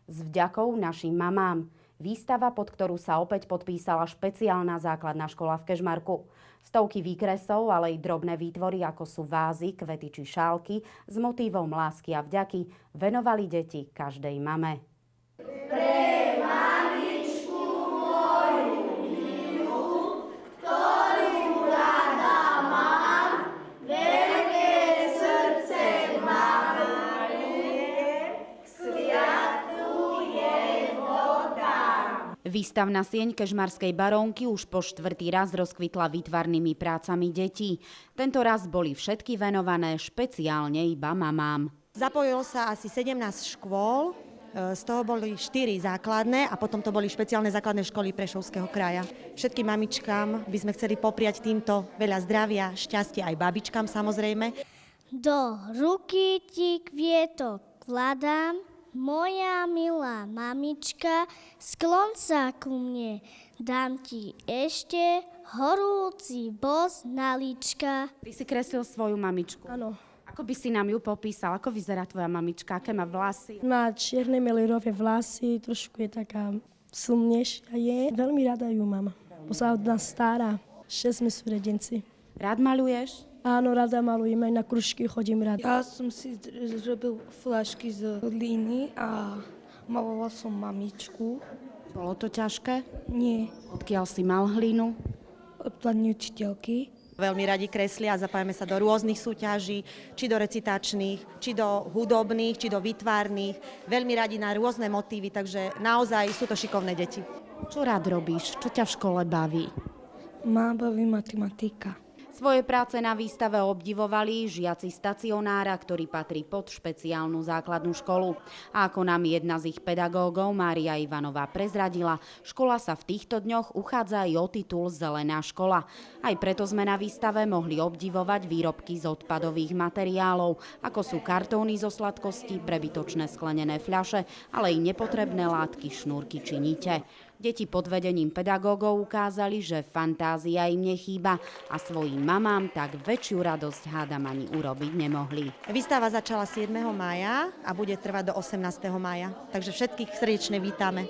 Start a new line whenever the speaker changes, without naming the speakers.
S vďakou našim mamám. Výstava, pod ktorú sa opäť podpísala špeciálna základná škola v Kežmarku. Stovky výkresov, ale i drobné výtvory, ako sú vázy, kvety či šálky, s motívom lásky a vďaky venovali deti každej mame. Výstavná sieň Kežmarskej barónky už po 4. raz rozkvitla výtvarnými prácami detí. Tento raz boli všetky venované špeciálne iba mamám.
Zapojilo sa asi 17 škôl, z toho boli 4 základné a potom to boli špeciálne základné školy Prešovského kraja. Všetkým mamičkám by sme chceli popriať týmto veľa zdravia, šťastia, aj babičkám samozrejme.
Do ruky ti kvietok vkladám, moja milá mamička, sklon sa ku mne, dám ti ešte horúci bos na líčka.
Ty si kreslil svoju mamičku.
Áno.
Ako by si nám ju popísal? Ako vyzerá tvoja mamička? Aké má vlasy?
Má čierne melírové vlasy, trošku je taká slnejšia je. Veľmi rada ju mám, bo sa od nás stará. 6 sme súrodenci.
Rád maľuješ?
Áno, rada malujem, aj na kružky chodím rád.
Ja som si zrobil fľašky z hlíny a maloval som mamičku.
Bolo to ťažké?
Nie,
Odkiaľ si mal hlínu?
od pani učiteľky.
Veľmi radi kreslia a zapájame sa do rôznych súťaží, či do recitačných, či do hudobných, či do výtvarných. Veľmi radi na rôzne motívy, takže naozaj sú to šikovné deti.
Čo rád robíš? Čo ťa v škole baví?
Má baví matematika.
Svoje práce na výstave obdivovali žiaci stacionára, ktorý patrí pod špeciálnu základnú školu. A ako nám jedna z ich pedagógov, Mária Ivanová, prezradila, škola sa v týchto dňoch uchádza aj o titul Zelená škola. Aj preto sme na výstave mohli obdivovať výrobky z odpadových materiálov, ako sú kartóny zo sladkosti, prebytočné sklenené fľaše, ale i nepotrebné látky, šnúrky či nite. Deti pod vedením pedagógov ukázali, že fantázia im nechýba a svojim mamám tak väčšiu radosť hádam ani urobiť nemohli.
Výstava začala 7. mája a bude trvať do 18. mája, takže všetkých srdečne vítame.